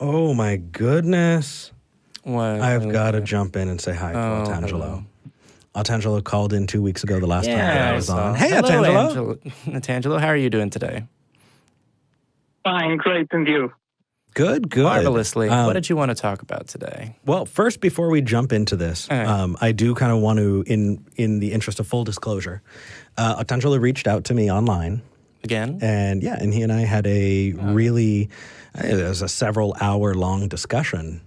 Oh, my goodness. What? I've got to jump in and say hi to Otangelo. Otangelo called in 2 weeks ago, the last time that I was on. Hey, Hello, Otangelo. Otangelo, how are you doing today? Fine, great, and you? Good. Marvelously. What did you want to talk about today? Well, first, before we jump into this, I do kind of want to, in the interest of full disclosure, Otangelo reached out to me online. Again? And he and I had a really, it was a several hour long discussion.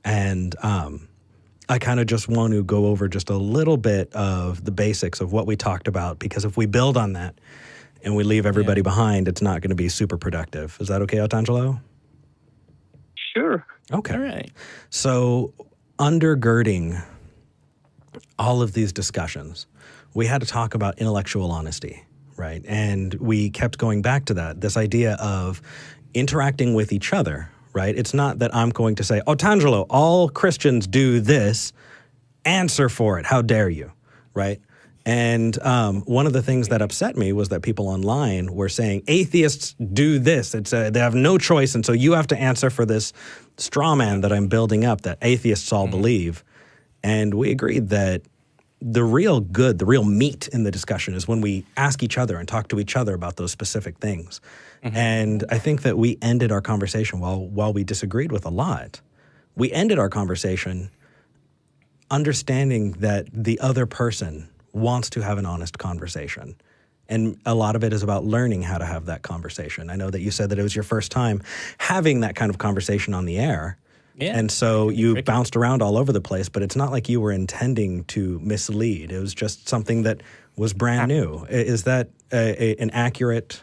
And I kind of just want to go over just a little bit of the basics of what we talked about, because if we build on that and we leave everybody behind, it's not going to be super productive. Is that okay, Otangelo? Sure. Okay. All right. So undergirding all of these discussions, we had to talk about intellectual honesty, right? And we kept going back to that, this idea of interacting with each other, right? It's not that I'm going to say, Otangelo, all Christians do this, answer for it, how dare you, right? And one of the things that upset me was that people online were saying, atheists do this. They have no choice, and so you have to answer for this straw man that I'm building up that atheists all believe. And we agreed that the real meat in the discussion is when we ask each other and talk to each other about those specific things. And I think that we ended our conversation, while we disagreed with a lot, we ended our conversation understanding that the other person wants to have an honest conversation. And a lot of it is about learning how to have that conversation. I know that you said that it was your first time having that kind of conversation on the air. Yeah. And so you bounced around all over the place, but it's not like you were intending to mislead. It was just something that was brand new. Is that an accurate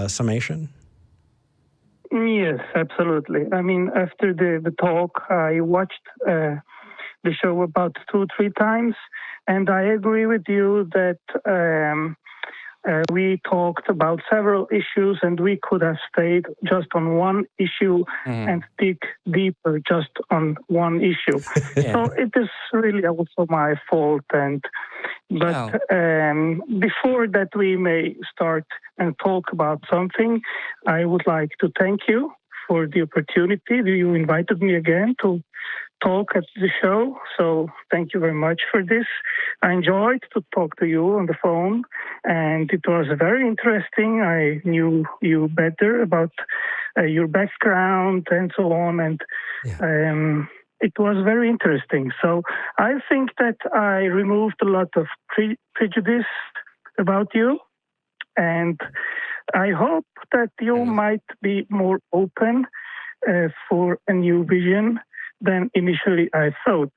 summation? Yes, absolutely. I mean, after the talk, I watched the show about 2-3 times, and I agree with you that we talked about several issues, and we could have stayed just on one issue and dig deeper just on one issue. So it is really also my fault. But before that we may start and talk about something, I would like to thank you for the opportunity. You invited me again to talk at the show, so thank you very much for this. I enjoyed to talk to you on the phone, and it was very interesting. I knew you better about your background and so on, and it was very interesting. So I think that I removed a lot of prejudice about you, and I hope that you might be more open for a new vision than initially I thought.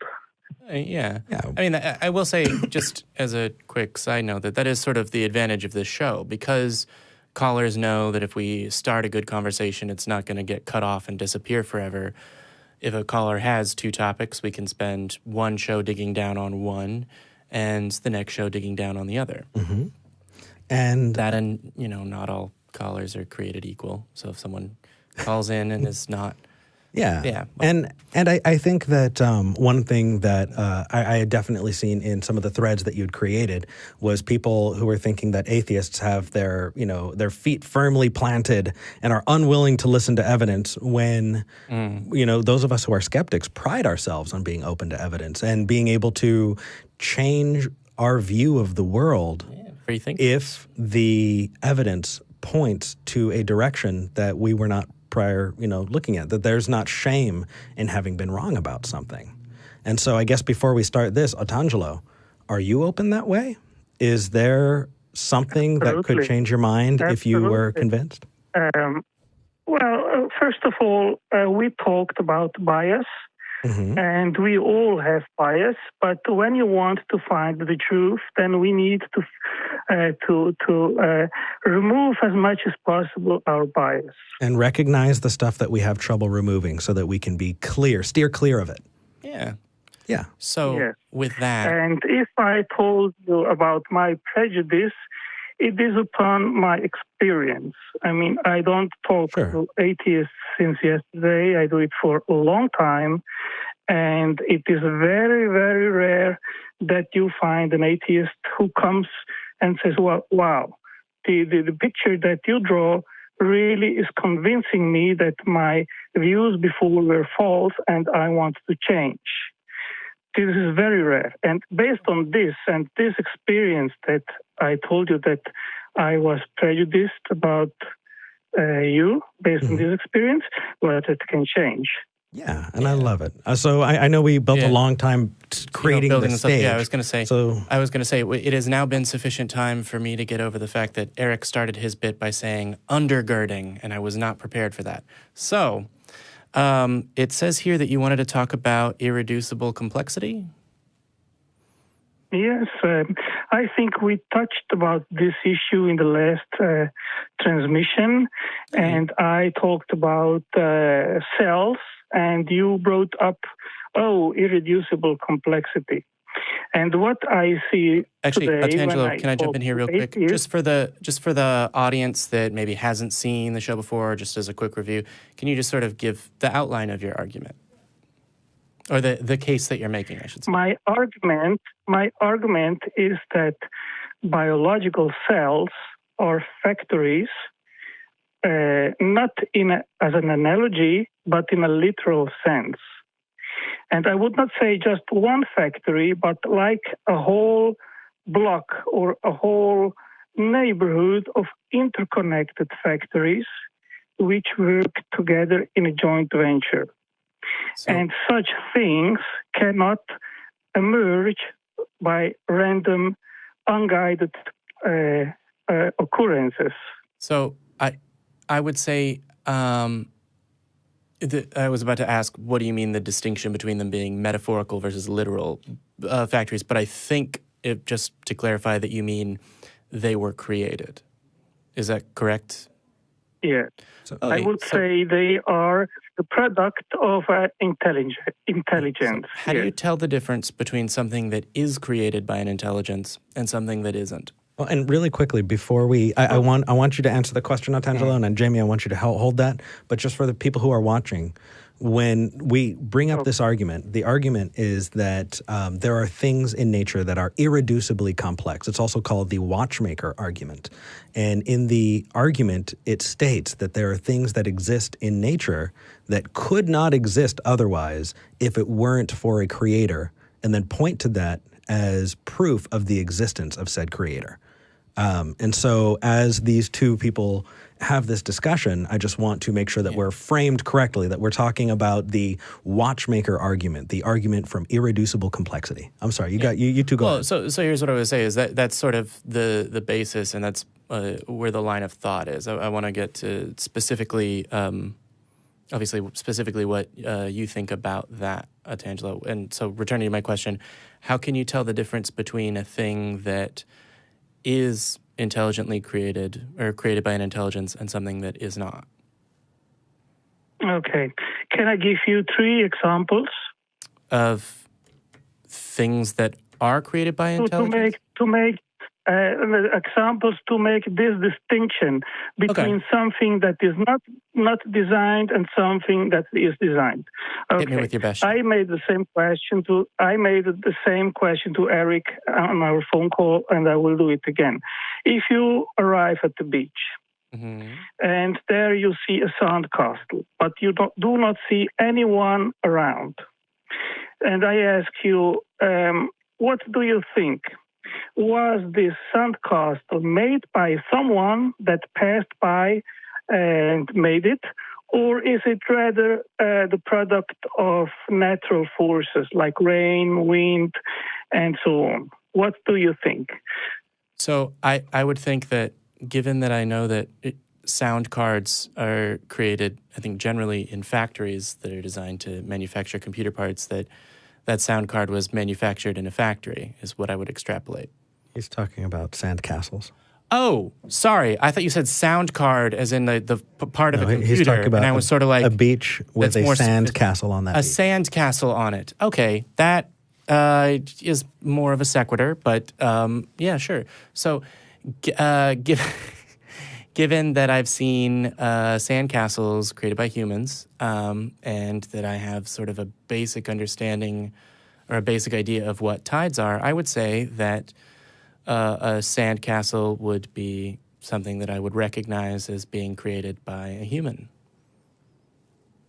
Yeah. I mean, I will say, just as a quick side note, that is sort of the advantage of this show, because callers know that if we start a good conversation, it's not going to get cut off and disappear forever. If a caller has two topics, we can spend one show digging down on one and the next show digging down on the other. And not all callers are created equal. So if someone calls in and is not... And I think that one thing that I had definitely seen in some of the threads that you'd created was people who were thinking that atheists have their feet firmly planted and are unwilling to listen to evidence when, those of us who are skeptics pride ourselves on being open to evidence and being able to change our view of the world if the evidence points to a direction that we were not prior, looking at, that there's not shame in having been wrong about something. And so I guess before we start this, Otangelo, are you open that way? Is there something that could change your mind if you were convinced? Well, first of all, we talked about bias, and we all have bias, but when you want to find the truth, then we need to remove as much as possible our bias. And recognize the stuff that we have trouble removing so that we can be clear, steer clear of it. Yeah. So with that... And if I told you about my prejudice, it is upon my experience. I mean, I don't talk to atheists since yesterday. I do it for a long time. And it is very, very rare that you find an atheist who comes and says, well, wow, the picture that you draw really is convincing me that my views before were false and I want to change. This is very rare. And based on this and this experience that I told you that I was prejudiced about you based on this experience, well, it can change. Yeah, and I love it. So I know we built a long time creating the stage. Yeah, I was going to say, it has now been sufficient time for me to get over the fact that Eric started his bit by saying undergirding, and I was not prepared for that. So it says here that you wanted to talk about irreducible complexity. Yes, I think we touched about this issue in the last transmission, and I talked about cells, and you brought up, irreducible complexity. And what I see actually, today, Otangelo, can I jump in here real quick? Just for the audience that maybe hasn't seen the show before, just as a quick review, can you just sort of give the outline of your argument? Or the case that you're making, I should say. My argument is that biological cells are factories, not as an analogy, but in a literal sense. And I would not say just one factory, but like a whole block or a whole neighborhood of interconnected factories which work together in a joint venture. And such things cannot emerge by random, unguided occurrences. So I would say, I was about to ask, what do you mean the distinction between them being metaphorical versus literal factories? But I think, just to clarify, that you mean they were created. Is that correct? Yeah. I would say they are the product of intelligence. How do you tell the difference between something that is created by an intelligence and something that isn't? Well, and really quickly, before I want you to answer the question, Otangelo, and then Jamie, I want you to hold that. But just for the people who are watching, when we bring up this argument, the argument is that there are things in nature that are irreducibly complex. It's also called the watchmaker argument. And in the argument, it states that there are things that exist in nature that could not exist otherwise if it weren't for a creator, and then point to that as proof of the existence of said creator. And so as these two people have this discussion, I just want to make sure that we're framed correctly, that we're talking about the watchmaker argument, the argument from irreducible complexity. I'm sorry, you two go ahead. So here's what I would say is that's sort of the basis, and that's where the line of thought is. I want to get to specifically, specifically what you think about that, Otangelo. And so returning to my question, how can you tell the difference between a thing that is intelligently created or created by an intelligence and something that is not? Okay. Can I give you 3 examples? Of things that are created by intelligence? To make examples to make this distinction between something that is not designed and something that is designed. Okay. Hit me with your best shot. I made the same question to Eric on our phone call, and I will do it again. If you arrive at the beach, and there you see a sandcastle, but you do not see anyone around, and I ask you, what do you think? Was this sandcastle made by someone that passed by and made it, or is it rather the product of natural forces like rain, wind, and so on? What do you think? So I would think that, given that I know that sound cards are created, I think generally in factories that are designed to manufacture computer parts, that sound card was manufactured in a factory, is what I would extrapolate. He's talking about sandcastles. Oh, sorry. I thought you said sound card as in the part of a computer. He's talking about and I was sort of like a beach with a sand castle on that beach. A sand castle on it. Okay, that is more of a sequitur, but yeah, sure. So given that I've seen sand castles created by humans, and that I have sort of a basic understanding or a basic idea of what tides are, I would say that a sand castle would be something that I would recognize as being created by a human.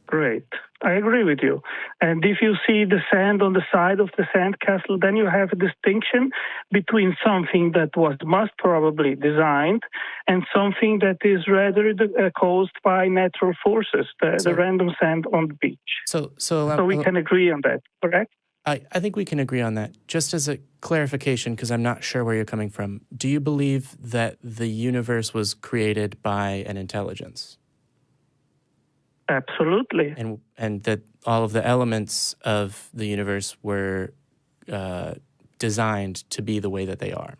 Great. I agree with you. And if you see the sand on the side of the sandcastle, then you have a distinction between something that was most probably designed and something that is rather caused by natural forces, the random sand on the beach. So we can agree on that, correct? I think we can agree on that. Just as a clarification, because I'm not sure where you're coming from, do you believe that the universe was created by an intelligence? Absolutely. And that all of the elements of the universe were designed to be the way that they are?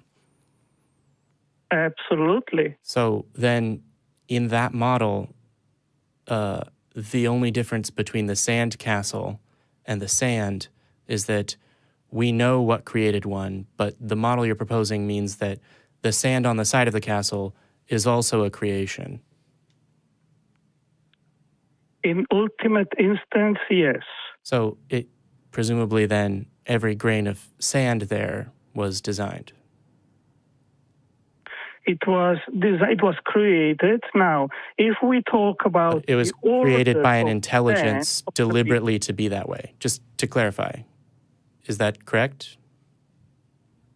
Absolutely. So then in that model, the only difference between the sandcastle and the sand is that we know what created one, but the model you're proposing means that the sand on the side of the castle is also a creation. In ultimate instance, yes. So it presumably then every grain of sand there was designed. It was created. Now, if we talk about it was created by an intelligence deliberately to be that way. Just to clarify, is that correct?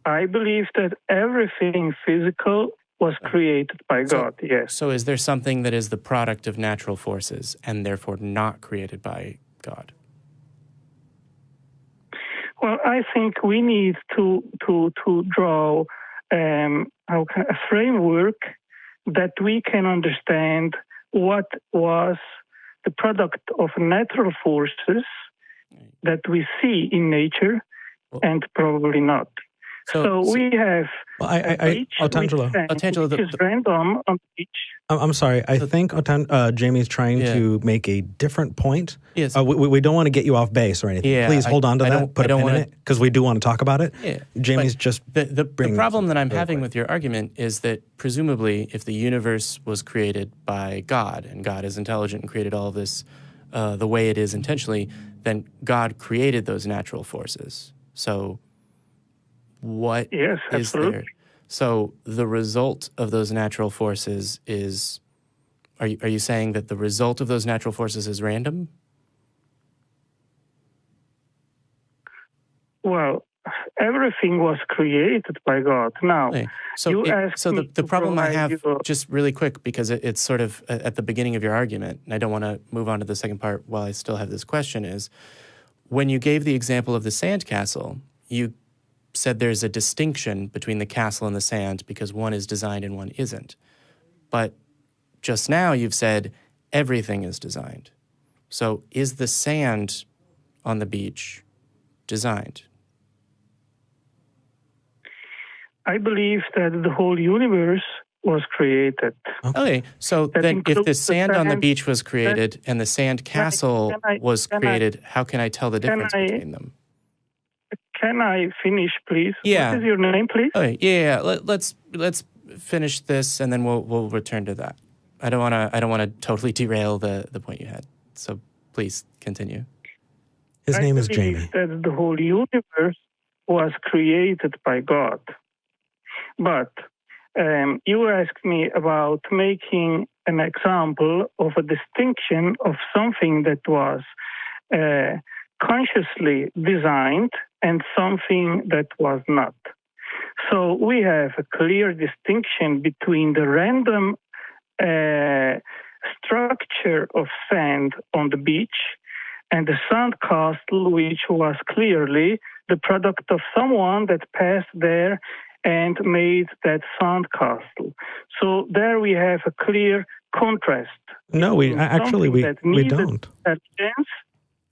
I believe that everything physical was created by God, yes. So is there something that is the product of natural forces and therefore not created by God? Well, I think we need to draw a framework that we can understand what was the product of natural forces that we see in nature and probably not. So we have Otangelo, which is random on the beach. I'm sorry. I think Jamie's trying to make a different point. Yes. We don't want to get you off base or anything. Yeah, Please hold on to that. Put a pin in it because we do want to talk about it. Yeah. Jamie's just the problem that I'm having with your argument is that presumably if the universe was created by God and God is intelligent and created all of this the way it is intentionally, then God created those natural forces. So what is there? So the result of those natural forces is, are you saying that the result of those natural forces is random? Well, everything was created by God. Now, okay. The problem I have, just really quick, because it's sort of at the beginning of your argument, and I don't want to move on to the second part while I still have this question, is when you gave the example of the sandcastle, you said there's a distinction between the castle and the sand because one is designed and one isn't. But just now you've said everything is designed. So is the sand on the beach designed? I believe that the whole universe was created. Okay, so then if the sand on the beach was created and the sand castle was created, how can I tell the difference between them? Can I finish, please? Yeah. What is your name, please? Okay, yeah. Let's finish this and then we'll return to that. I don't want to totally derail the point you had. So please continue. His name is Jamie. That the whole universe was created by God. But you asked me about making an example of a distinction of something that was consciously designed and something that was not. So we have a clear distinction between the random structure of sand on the beach and the sandcastle, which was clearly the product of someone that passed there and made that sandcastle. So there we have a clear contrast. No, we don't. Intelligence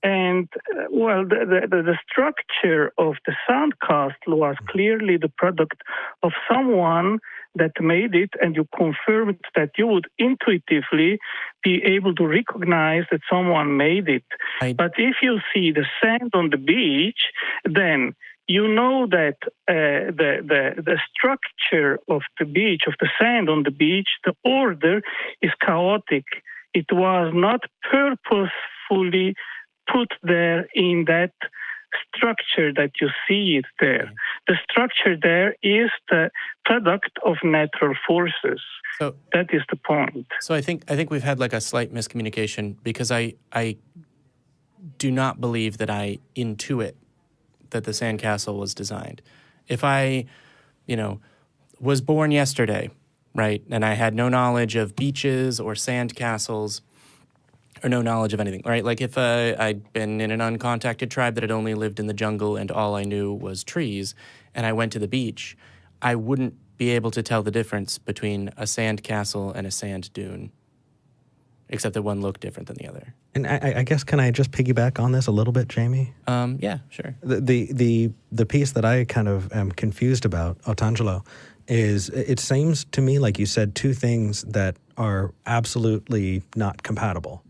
and, the structure of the sandcastle was clearly the product of someone that made it, and you confirmed that you would intuitively be able to recognize that someone made it. But if you see the sand on the beach, then you know that the structure of the beach, of the sand on the beach, the order is chaotic. It was not purposefully put there in that structure that you see it there. The structure there is the product of natural forces. So that is the point. So I think we've had like a slight miscommunication, because I do not believe that I intuit that the Sandcastle was designed. If I, was born yesterday, right, and I had no knowledge of beaches or sandcastles, or no knowledge of anything, right? Like if I'd been in an uncontacted tribe that had only lived in the jungle and all I knew was trees, and I went to the beach, I wouldn't be able to tell the difference between a sandcastle and a sand dune, except that one looked different than the other. And I guess, can I just piggyback on this a little bit, Jamie? Yeah, sure. The piece that I kind of am confused about, Otangelo, is it seems to me like you said two things that are absolutely not compatible.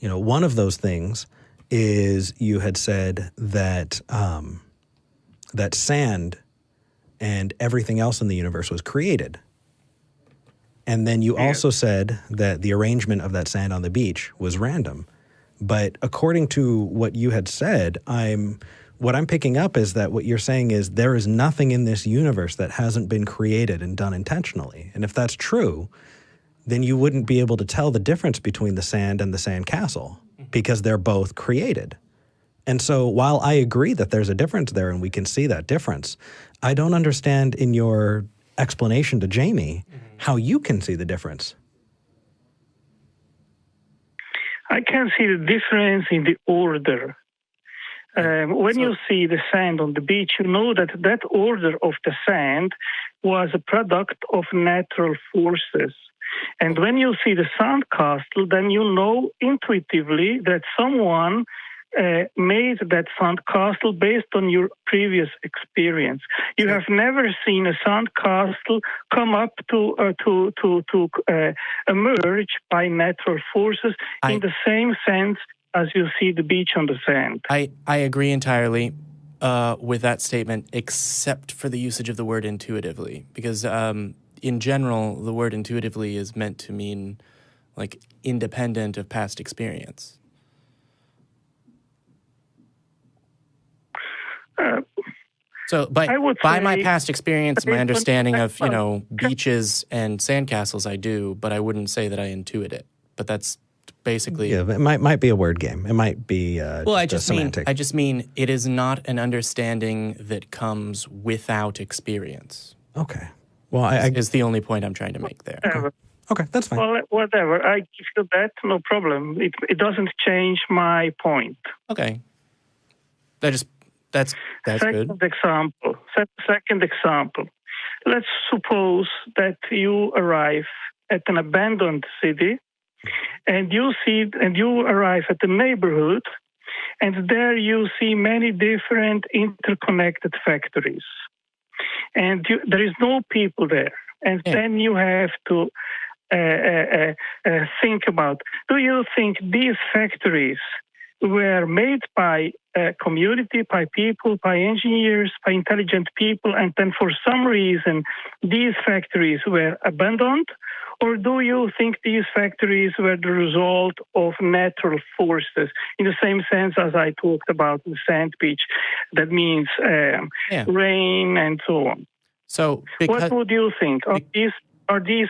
One of those things is you had said that that sand and everything else in the universe was created. And then you also said that the arrangement of that sand on the beach was random. But according to what you had said, what I'm picking up is that what you're saying is there is nothing in this universe that hasn't been created and done intentionally. And if that's true, then you wouldn't be able to tell the difference between the sand and the sandcastle, because they're both created. And so while I agree that there's a difference there and we can see that difference, I don't understand in your explanation to Jamie how you can see the difference. I can see the difference in the order. When you see the sand on the beach, you know that that order of the sand was a product of natural forces. And when you see the sandcastle, then you know intuitively that someone made that sandcastle based on your previous experience. You have never seen a sandcastle come up to emerge by natural forces in the same sense as you see the beach on the sand. I agree entirely with that statement, except for the usage of the word intuitively, because in general, the word intuitively is meant to mean like independent of past experience. So by my past experience, my understanding of, beaches and sandcastles, I do, but I wouldn't say that I intuit it. But that's basically... Yeah, it might be a word game. It might be semantic. I just mean it is not an understanding that comes without experience. Okay. Well, is the only point I'm trying to make there. Okay, that's fine. Well, whatever. I give you that, no problem. It doesn't change my point. Okay. That's good. Second example. Let's suppose that you arrive at an abandoned city, and you arrive at the neighborhood, and there you see many different interconnected factories. And there is no people there. And then you have to think about, do you think these factories were made by a community, by people, by engineers, by intelligent people, and then for some reason these factories were abandoned? Or do you think these factories were the result of natural forces, in the same sense as I talked about the sand beach? That means rain and so on. So, what would you think? Are these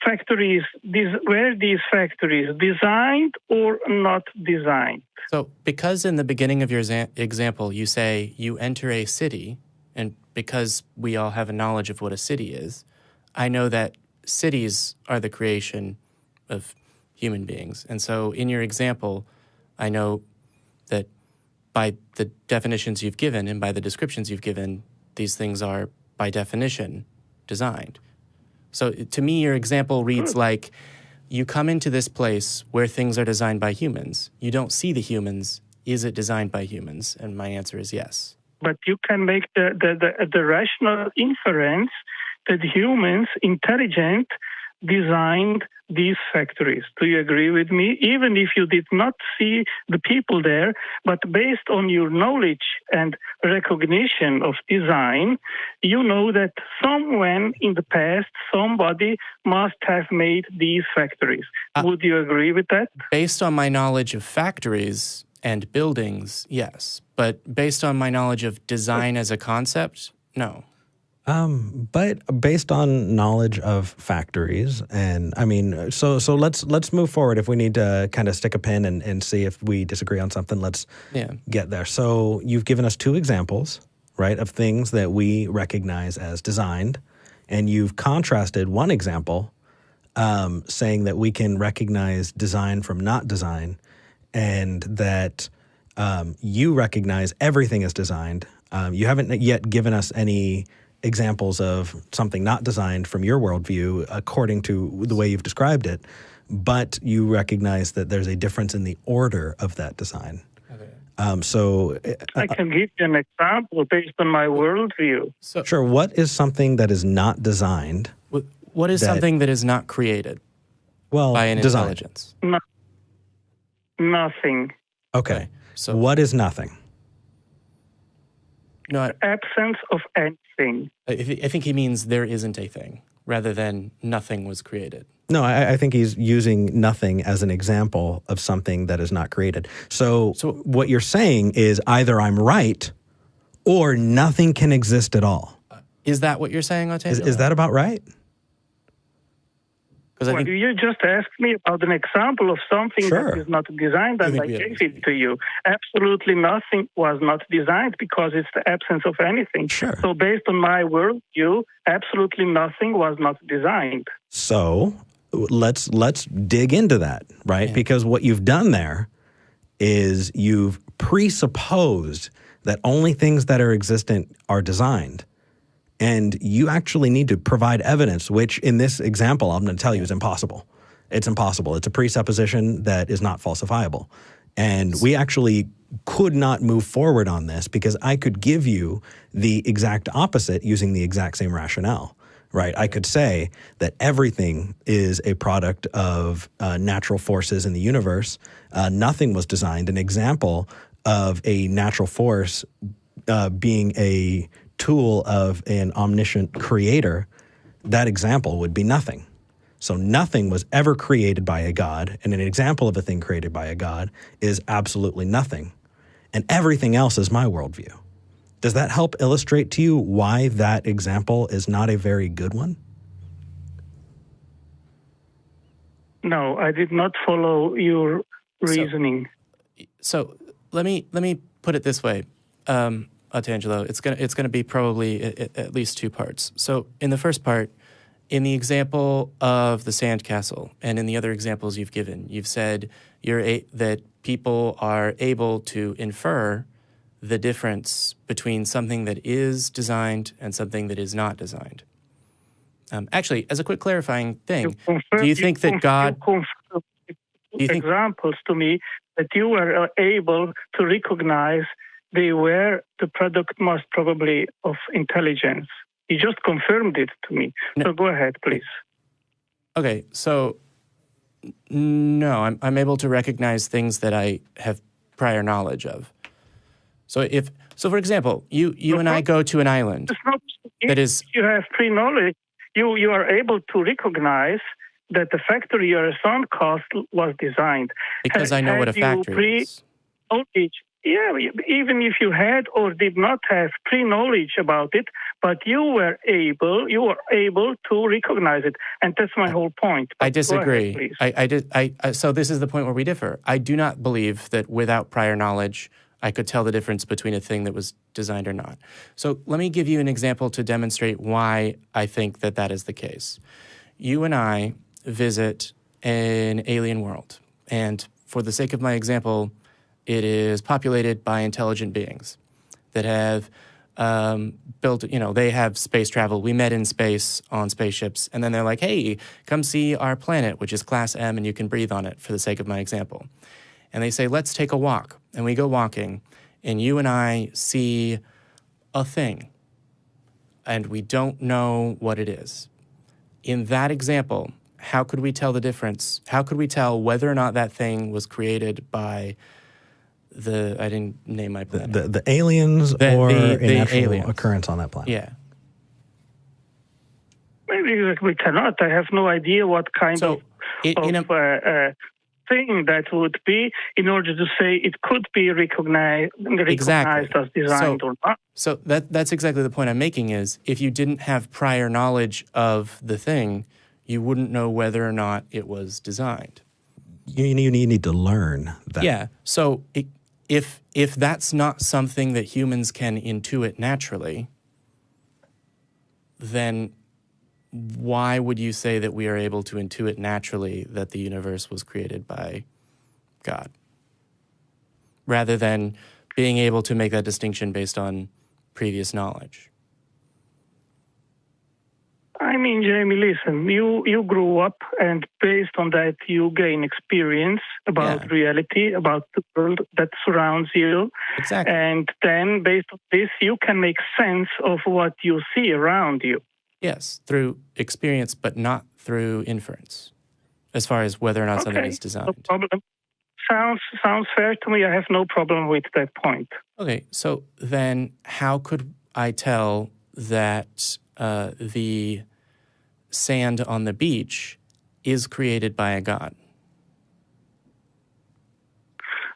factories, were these factories designed or not designed? So, because in the beginning of your example, you say you enter a city, and because we all have a knowledge of what a city is, I know that cities are the creation of human beings. And so in your example, I know that by the definitions you've given and by the descriptions you've given, these things are, by definition, designed. So to me, your example reads like, you come into this place where things are designed by humans. You don't see the humans. Is it designed by humans? And my answer is yes. But you can make the rational inference that humans, intelligent, designed these factories. Do you agree with me? Even if you did not see the people there, but based on your knowledge and recognition of design, you know that somewhere in the past, somebody must have made these factories. Would you agree with that? Based on my knowledge of factories and buildings, yes. But based on my knowledge of design as a concept, no. But based on knowledge of factories, and I mean, so let's move forward. If we need to kind of stick a pin and see if we disagree on something, let's get there. So you've given us two examples, right, of things that we recognize as designed, and you've contrasted one example saying that we can recognize design from not design, and that you recognize everything as designed. You haven't yet given us any examples of something not designed from your worldview according to the way you've described it, but you recognize that there's a difference in the order of that design. Okay. So I can give you an example based on my worldview. Sure. What is something that is not designed? What is something that is not created by an intelligence? Nothing. Okay. So what is nothing? No, absence of anything. I think he means there isn't a thing, rather than nothing was created. No, I think he's using nothing as an example of something that is not created. So what you're saying is either I'm right or nothing can exist at all. Is that what you're saying, Otangelo? Is that about right? Well, you just asked me about an example of something that is not designed, and I gave it to you. Absolutely nothing was not designed because it's the absence of anything. Sure. So based on my worldview, absolutely nothing was not designed. So let's dig into that, right? Yeah. Because what you've done there is you've presupposed that only things that are existent are designed. And you actually need to provide evidence, which in this example, I'm going to tell you is impossible. It's impossible. It's a presupposition that is not falsifiable. And we actually could not move forward on this because I could give you the exact opposite using the exact same rationale, right? I could say that everything is a product of natural forces in the universe. Nothing was designed. An example of a natural force being a tool of an omniscient creator, that example would be nothing. So nothing was ever created by a god, and an example of a thing created by a god is absolutely nothing. And everything else is my worldview. Does that help illustrate to you why that example is not a very good one? No, I did not follow your reasoning. So let me put it this way. Otangelo, it's gonna be probably at least two parts. So in the first part, in the example of the Sandcastle, and in the other examples you've given, you've said that people are able to infer the difference between something that is designed and something that is not designed. Actually, as a quick clarifying thing, do you think that God? Examples to me that you were able to recognize they were the product most probably of intelligence. You just confirmed it to me. So go ahead, please. Okay, so no, I'm able to recognize things that I have prior knowledge of. So for example, you and I go to an island that is. You have pre-knowledge. You are able to recognize that the factory or a Sandcastle was designed because I know what a factory is. Yeah, even if you had or did not have pre-knowledge about it, but you were able to recognize it, and that's my whole point. I disagree. So this is the point where we differ. I do not believe that without prior knowledge, I could tell the difference between a thing that was designed or not. So let me give you an example to demonstrate why I think that is the case. You and I visit an alien world, and for the sake of my example, it is populated by intelligent beings that have built, they have space travel. We met in space on spaceships, and then they're like, hey, come see our planet, which is class M, and you can breathe on it for the sake of my example. And they say, let's take a walk. And we go walking, and you and I see a thing, and we don't know what it is. In that example, how could we tell the difference? How could we tell whether or not that thing was created by I didn't name my planet. The aliens or an actual occurrence on that planet? Yeah. Maybe we cannot. I have no idea what kind of thing that would be in order to say it could be recognized as designed or not. So that's exactly the point I'm making is if you didn't have prior knowledge of the thing, you wouldn't know whether or not it was designed. You need to learn that. Yeah. So if that's not something that humans can intuit naturally, then why would you say that we are able to intuit naturally that the universe was created by God, rather than being able to make that distinction based on previous knowledge? I mean, Jamie, listen, you grew up, and based on that, you gain experience about reality, about the world that surrounds you. Exactly. And then, based on this, you can make sense of what you see around you. Yes, through experience, but not through inference, as far as whether or not something is designed. No problem. Sounds fair to me. I have no problem with that point. Okay, so then how could I tell that the sand on the beach is created by a god?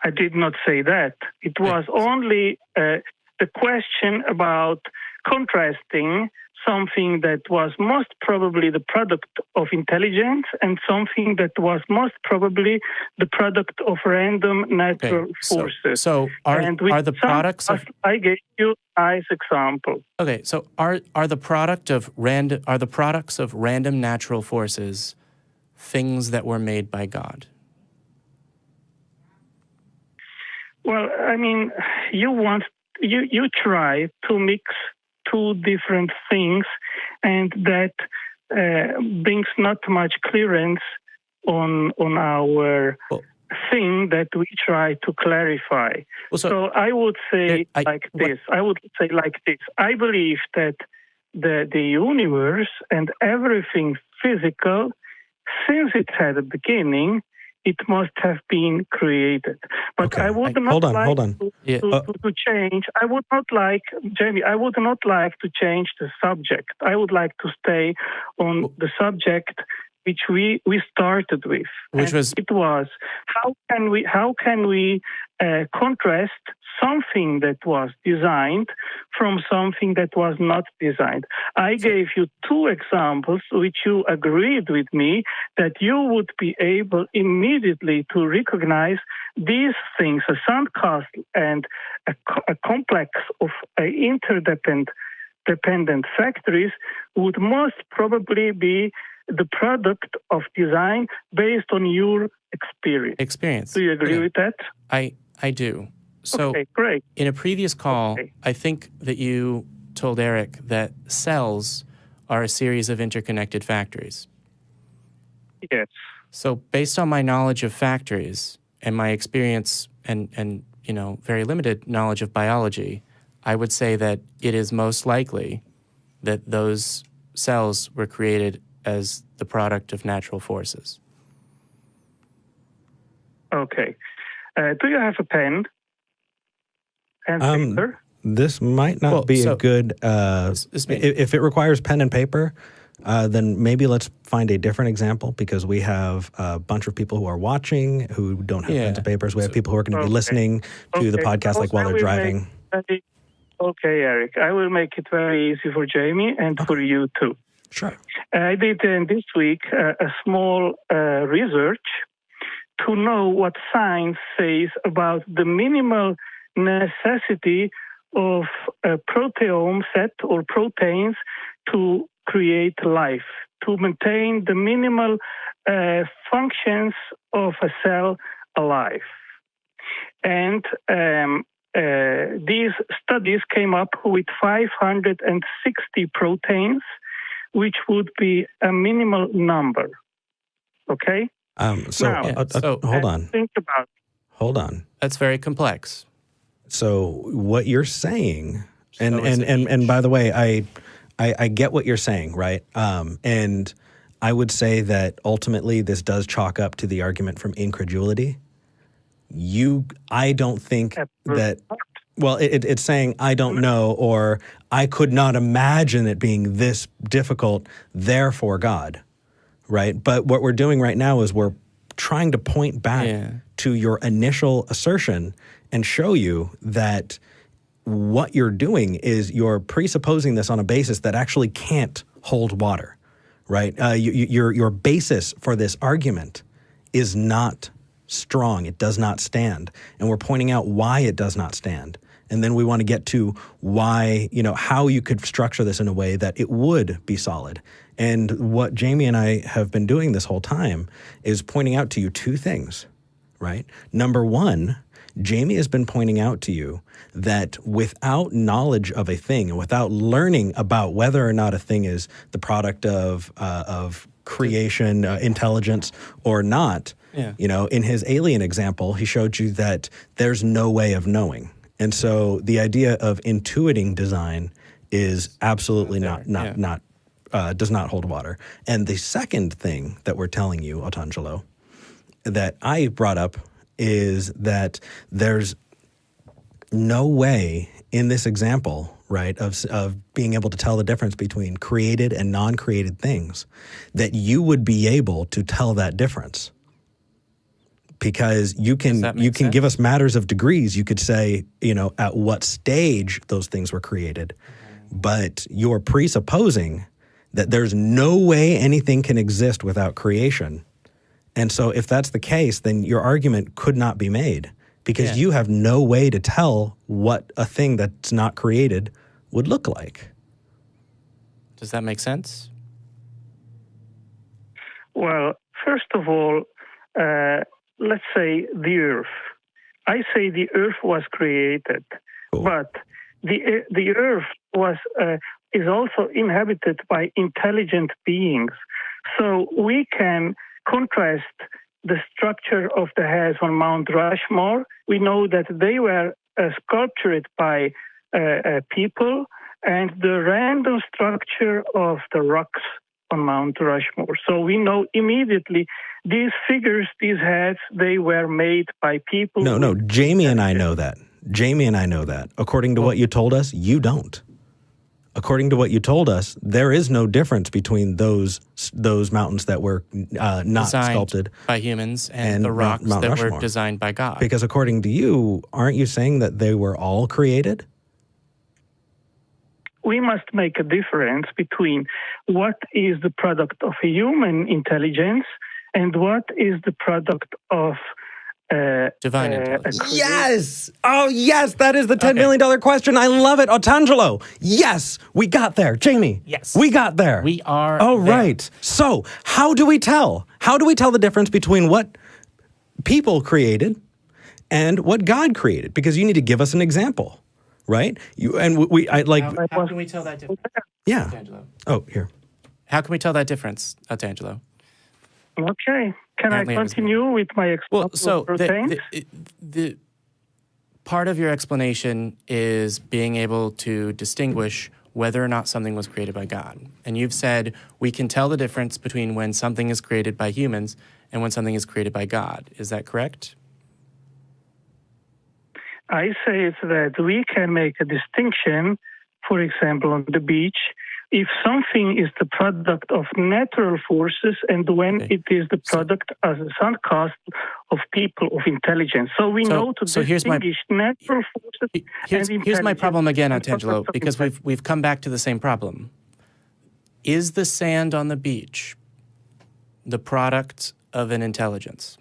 I did not say that. It was only the question about contrasting something that was most probably the product of intelligence and something that was most probably the product of random natural forces. So are the products of... I gave you a nice example. Okay, so are the products of random natural forces things that were made by God? Well, I mean, you try to mix two different things, and that brings not much clearance on our thing that we try to clarify. Well, so I would say like this. I believe that the universe and everything physical, since it had a beginning, it must have been created. But I would not to change. I would not like, Jamie, I would not like to change the subject. I would like to stay on the subject which we started with. It was how can we contrast something that was designed from something that was not designed. I gave you two examples which you agreed with me that you would be able immediately to recognize these things, a sandcastle and a complex of interdependent factories would most probably be the product of design based on your experience. Do you agree with that? I do. So great. In a previous call, I think that you told Eric that cells are a series of interconnected factories. Yes. So based on my knowledge of factories and my experience and very limited knowledge of biology, I would say that it is most likely that those cells were created as the product of natural forces. Okay. Do you have a pen and paper? This might not be a good... if it requires pen and paper, then maybe let's find a different example, because we have a bunch of people who are watching who don't have pens and papers. We have people who are going to be listening to the podcast while they're driving. Okay, Eric. I will make it very easy for Jamie and for you too. Sure. I did this week a small research to know what science says about the minimal necessity of a proteome set or proteins to create life, to maintain the minimal functions of a cell alive. And these studies came up with 560 proteins, which would be a minimal number. Okay? Hold on. Think about it. Hold on. That's very complex. So what you're saying, and by the way, I get what you're saying, right? And I would say that ultimately this does chalk up to the argument from incredulity. I don't think that... Well, it's saying, I don't know, or I could not imagine it being this difficult, therefore God, right? But what we're doing right now is we're trying to point back to your initial assertion and show you that what you're doing is you're presupposing this on a basis that actually can't hold water, right? Your basis for this argument is not strong. It does not stand. And we're pointing out why it does not stand. And then we want to get to why, how you could structure this in a way that it would be solid. And what Jamie and I have been doing this whole time is pointing out to you two things, right? Number one, Jamie has been pointing out to you that without knowledge of a thing and without learning about whether or not a thing is the product of creation, intelligence, or not, in his alien example, he showed you that there's no way of knowing. And so the idea of intuiting design is absolutely does not hold water. And the second thing that we're telling you, Otangelo, that I brought up is that there's no way in this example, right, of being able to tell the difference between created and non-created things, that you would be able to tell that difference. Because you can give us matters of degrees. You could say, at what stage those things were created. But you're presupposing that there's no way anything can exist without creation. And so if that's the case, then your argument could not be made because you have no way to tell what a thing that's not created would look like. Does that make sense? Well, first of all, let's say the Earth. I say the Earth was created, but the Earth is also inhabited by intelligent beings. So we can contrast the structure of the heads on Mount Rushmore. We know that they were sculptured by people, and the random structure of the rocks on Mount Rushmore. So we know immediately these figures, these heads, they were made by people. No, Jamie and I know that. According to what you told us, you don't. According to what you told us, there is no difference between those mountains that were not designed sculpted by humans and the rocks Mount that Rushmore were designed by God. Because according to you, aren't you saying that they were all created? We must make a difference between what is the product of a human intelligence and what is the product of divine intelligence. Yes! Oh, yes! That is the $10 million question. I love it. Otangelo. Yes! We got there. Jamie. Yes. We got there. We are Oh, there. Right. So, how do we tell? How do we tell the difference between what people created and what God created? Because you need to give us an example, right? How can we tell that difference? Yeah. Otangelo? Oh, here. How can we tell that difference, Otangelo? Okay. Can I continue with my explanation? Well, so the part of your explanation is being able to distinguish whether or not something was created by God. And you've said we can tell the difference between when something is created by humans and when something is created by God. Is that correct? I say that we can make a distinction, for example, on the beach, if something is the product of natural forces and when it is the product as a sandcastle of people of intelligence. So we know to distinguish natural forces and intelligence. Here's my problem again, Otangelo, because we've come back to the same problem. Is the sand on the beach the product of an intelligence?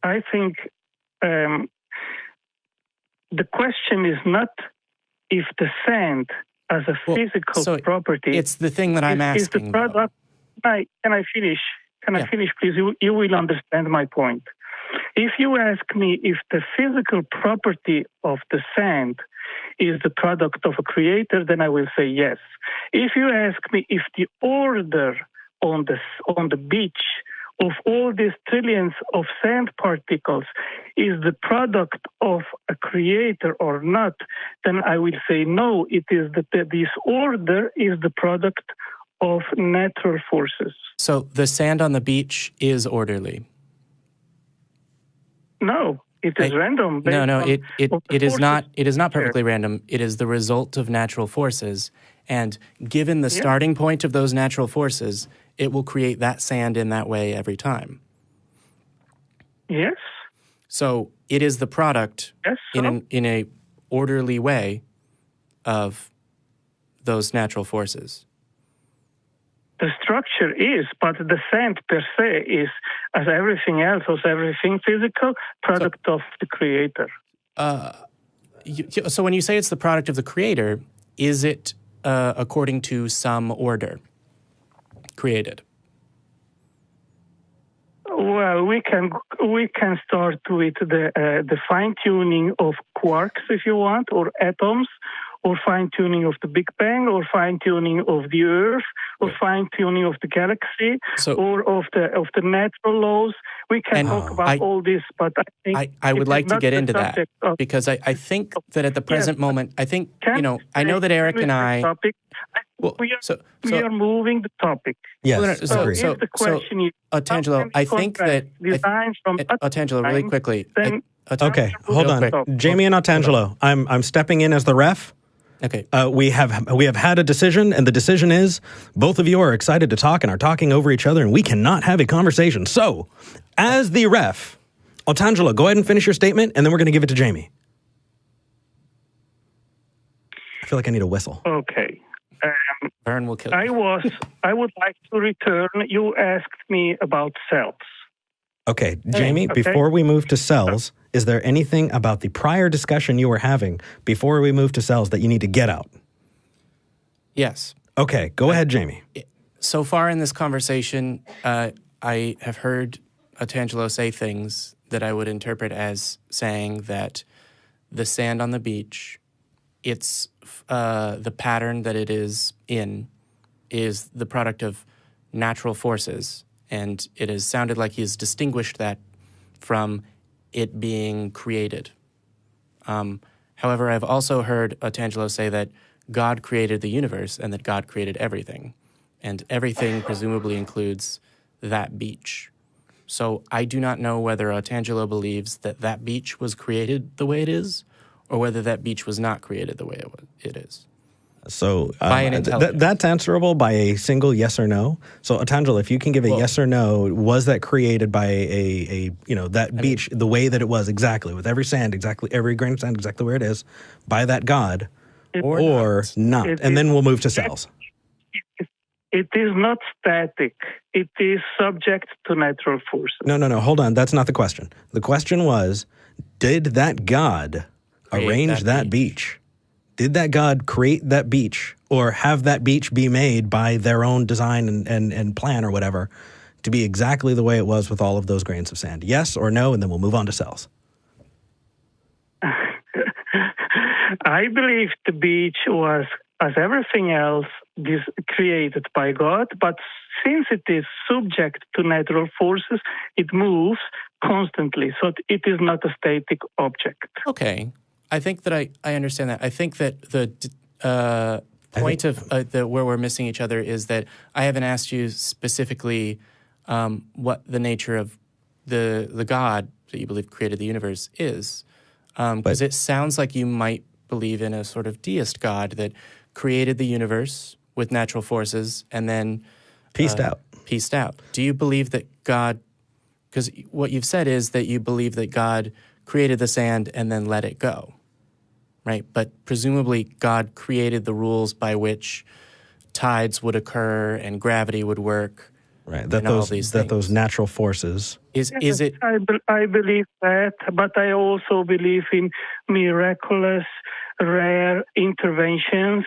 I think the question is not if the sand as a physical property. It's the thing that I'm asking. Is the product? Can I finish? Can I finish, please? You will understand my point. If you ask me if the physical property of the sand is the product of a creator, then I will say yes. If you ask me if the order on the beach of all these trillions of sand particles is the product of a creator or not, then I will say no, it is this order is the product of natural forces. So the sand on the beach is orderly? No, it is random. No, it is not. It is not perfectly random. It is the result of natural forces, And given the starting point of those natural forces, it will create that sand in that way every time. Yes. So it is the product in a orderly way of those natural forces. The structure is, but the sand per se is, as everything else, as everything physical, product of the Creator. So when you say it's the product of the Creator, is it according to some order created? Well, we can start with the fine tuning of quarks, if you want, or atoms, or fine tuning of the Big Bang, or fine tuning of the Earth, or fine tuning of the galaxy, or of the natural laws. We can talk about all this, but I think I would like to get into that because I think that at the present moment, I think I know that Eric and I. We are moving the topic. Yes. So if the question is, Otangelo, I think that Otangelo, really quickly. Okay, hold on, Jamie and Otangelo. I'm stepping in as the ref. Okay. We have had a decision, and the decision is both of you are excited to talk and are talking over each other, and we cannot have a conversation. So, as the ref, Otangelo, go ahead and finish your statement, and then we're going to give it to Jamie. I feel like I need a whistle. Okay. Vern will kill you. I would like to return. You asked me about cells. Okay, Jamie, before we move to cells, is there anything about the prior discussion you were having before we move to cells that you need to get out? Yes. Okay, go ahead, Jamie. So far in this conversation, I have heard Otangelo say things that I would interpret as saying that the sand on the beach, it's the pattern that it is in is the product of natural forces. And it has sounded like he's distinguished that from it being created. However, I've also heard Otangelo say that God created the universe and that God created everything. And everything presumably includes that beach. So I do not know whether Otangelo believes that that beach was created the way it is or whether that beach was not created the way it is. So that's answerable by a single yes or no. So Otangelo, if you can give a yes or no, was that created by that beach the way that it was exactly, with every sand, exactly every grain of sand exactly where it is, by that God, or not? And then we'll move to cells. It is not static. It is subject to natural forces. No. Hold on. That's not the question. The question was, did that God arrange that beach? Did that God create that beach or have that beach be made by their own design and plan or whatever to be exactly the way it was with all of those grains of sand? Yes or no, and then we'll move on to cells. I believe the beach was, as everything else, created by God, but since it is subject to natural forces, it moves constantly, so it is not a static object. Okay. I think that I understand that. I think that the point of where we're missing each other is that I haven't asked you specifically what the nature of the God that you believe created the universe is. Because it sounds like you might believe in a sort of deist God that created the universe with natural forces and then pieced out. Do you believe that God, because what you've said is that you believe that God created the sand and then let it go, right? But presumably God created the rules by which tides would occur and gravity would work. Right, those natural forces. Is it? I believe that, but I also believe in miraculous, rare interventions.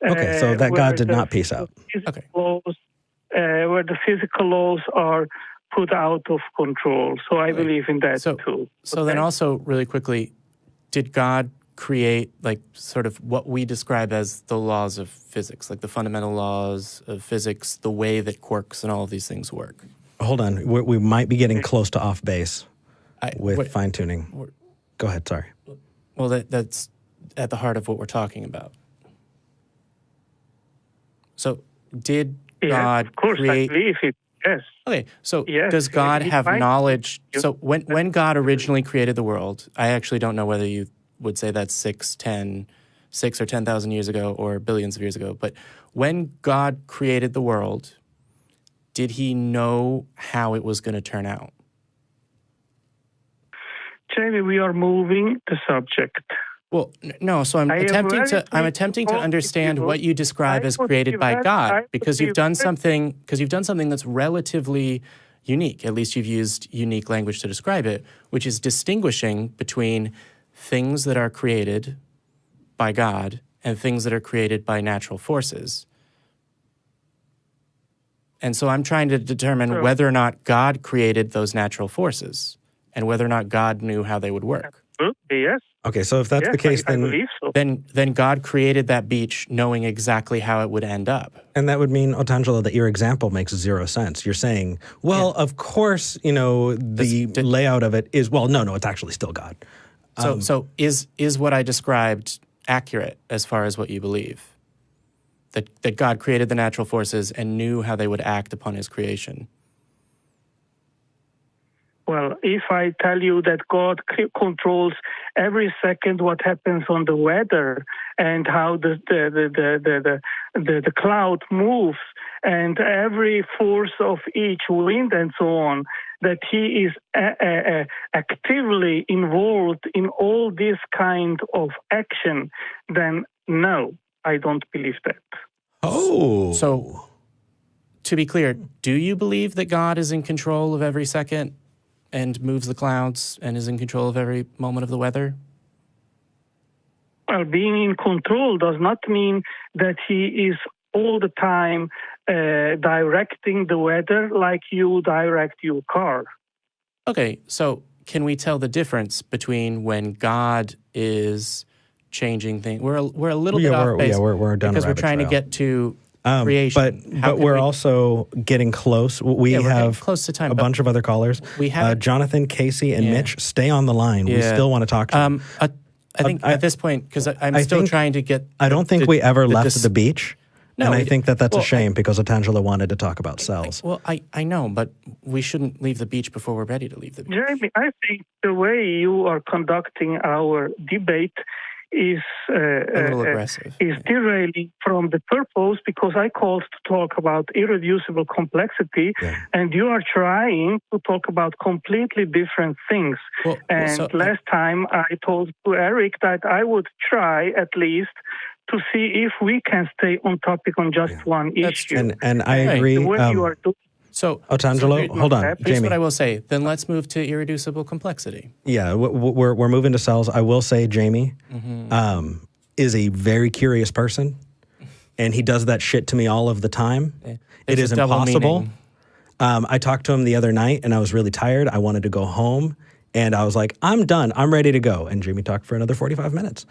Okay, so that God did not piece out. Okay. Where the physical laws are put out of control. So I believe in that too. So then also, really quickly, did God create like sort of what we describe as the laws of physics, like the fundamental laws of physics, the way that quarks and all of these things work? Hold on. We might be getting close to off base with fine-tuning. Go ahead, sorry. Well, that's at the heart of what we're talking about. So did God create... I believe it. Yes. Okay, so does God have knowledge? So when God originally created the world, I actually don't know whether you would say that's 6, 10, 6 or 10,000 years ago or billions of years ago. But when God created the world, did he know how it was going to turn out? Jamie, we are moving the subject. Well, no. So I'm attempting to understand what you describe as created by God, because you've done something that's relatively unique. At least you've used unique language to describe it, which is distinguishing between things that are created by God and things that are created by natural forces. And so I'm trying to determine whether or not God created those natural forces and whether or not God knew how they would work. Yes. Okay, so if that's the case, I believe so. Then God created that beach knowing exactly how it would end up. And that would mean, Otangelo, that your example makes zero sense. You're saying, well, of course, the layout of it is, well, no, it's actually still God. So is what I described accurate as far as what you believe? That God created the natural forces and knew how they would act upon his creation? Well, if I tell you that God controls every second what happens on the weather and how the cloud moves and every force of each wind and so on, that he is actively involved in all this kind of action, then no, I don't believe that. Oh. So, to be clear, do you believe that God is in control of every second and moves the clouds and is in control of every moment of the weather? Well, being in control does not mean that he is all the time directing the weather like you direct your car. Okay, so can we tell the difference between when God is changing things? We're a little bit off base. We're done because we're trying to get to creation. But we're also getting close. We have close to time, a bunch of other callers. We have Jonathan, Casey, and Mitch. Stay on the line. We still want to talk to them. I think at this point, because I'm still trying to get... I don't think we ever left the beach. No, and I think that's a shame because Otangelo wanted to talk about cells. I know, but we shouldn't leave the beach before we're ready to leave the beach. Jeremy, I think the way you are conducting our debate is a little aggressive. Is derailing from the purpose, because I called to talk about irreducible complexity, and you are trying to talk about completely different things. Last time I told to Eric that I would try at least to see if we can stay on topic on just one issue. And I agree. The way you are doing. So, Otangelo, hold on, here's Jamie. what I will say. Then let's move to irreducible complexity. Yeah, we're moving to cells. I will say Jamie is a very curious person, and he does that shit to me all of the time. It is impossible. I talked to him the other night, and I was really tired. I wanted to go home, and I was like, I'm done. I'm ready to go. And Jamie talked for another 45 minutes.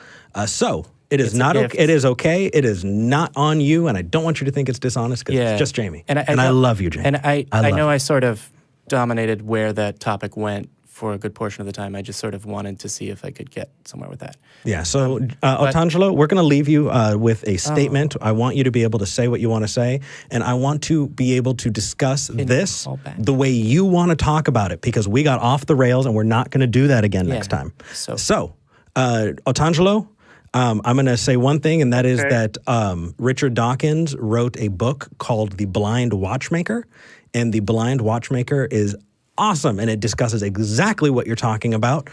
It is not okay. It is okay. It is not on you, and I don't want you to think it's dishonest because it's just Jamie. And I love you, Jamie. And I know I sort of dominated where that topic went for a good portion of the time. I just sort of wanted to see if I could get somewhere with that. Yeah. So, Otangelo, we're going to leave you with a statement. I want you to be able to say what you want to say, and I want to be able to discuss this the way you want to talk about it, because we got off the rails, and we're not going to do that again next time. So, Otangelo, I'm going to say one thing, and that is that Richard Dawkins wrote a book called The Blind Watchmaker, and The Blind Watchmaker is awesome, and it discusses exactly what you're talking about,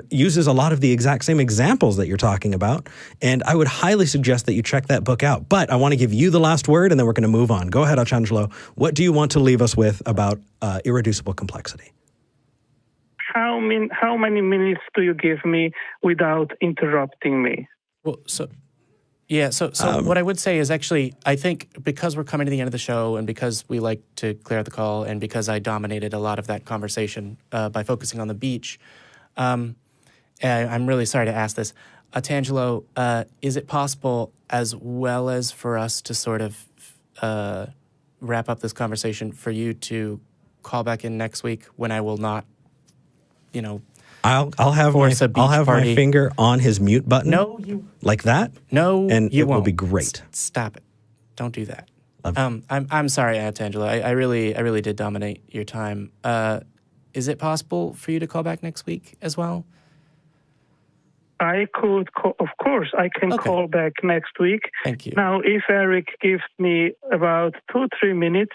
uses a lot of the exact same examples that you're talking about, and I would highly suggest that you check that book out. But I want to give you the last word, and then we're going to move on. Go ahead, Otangelo. What do you want to leave us with about irreducible complexity? How many minutes do you give me without interrupting me? Well, so what I would say is actually, I think because we're coming to the end of the show and because we like to clear out the call and because I dominated a lot of that conversation by focusing on the beach, I'm really sorry to ask this. Otangelo, is it possible, as well as for us to sort of wrap up this conversation, for you to call back in next week when I will not, I'll have my finger on his mute button. No, you like that. No, and you it will be great. Stop it! Don't do that. I'm sorry, Otangelo. I really did dominate your time. Is it possible for you to call back next week as well? I could, of course, I can call back next week. Thank you. Now, if Eric gives me about 2-3 minutes,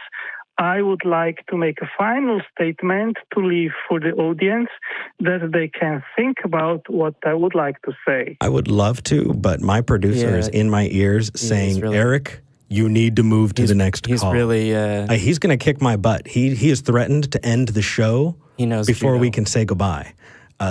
I would like to make a final statement to leave for the audience that they can think about what I would like to say. I would love to, but my producer is in my ears saying, Eric, you need to move to the next call. He's really... he's going to kick my butt. He has threatened to end the show before we can say goodbye.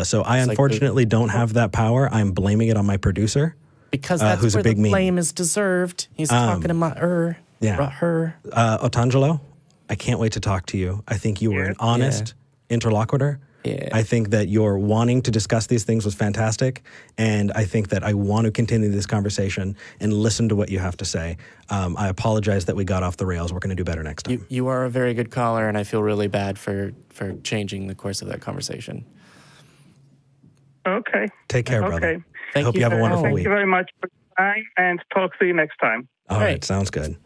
So I unfortunately don't have that power. I'm blaming it on my producer. Because that's who's where a big the blame is deserved. He's talking to her. Otangelo, I can't wait to talk to you. I think you were an honest interlocutor. Yeah. I think that your wanting to discuss these things was fantastic, and I think that I want to continue this conversation and listen to what you have to say. I apologize that we got off the rails. We're going to do better next time. You are a very good caller, and I feel really bad for changing the course of that conversation. Okay. Take care, brother. I hope you have a wonderful week. Thank you very much for your time, and talk to you next time. All right. Sounds good.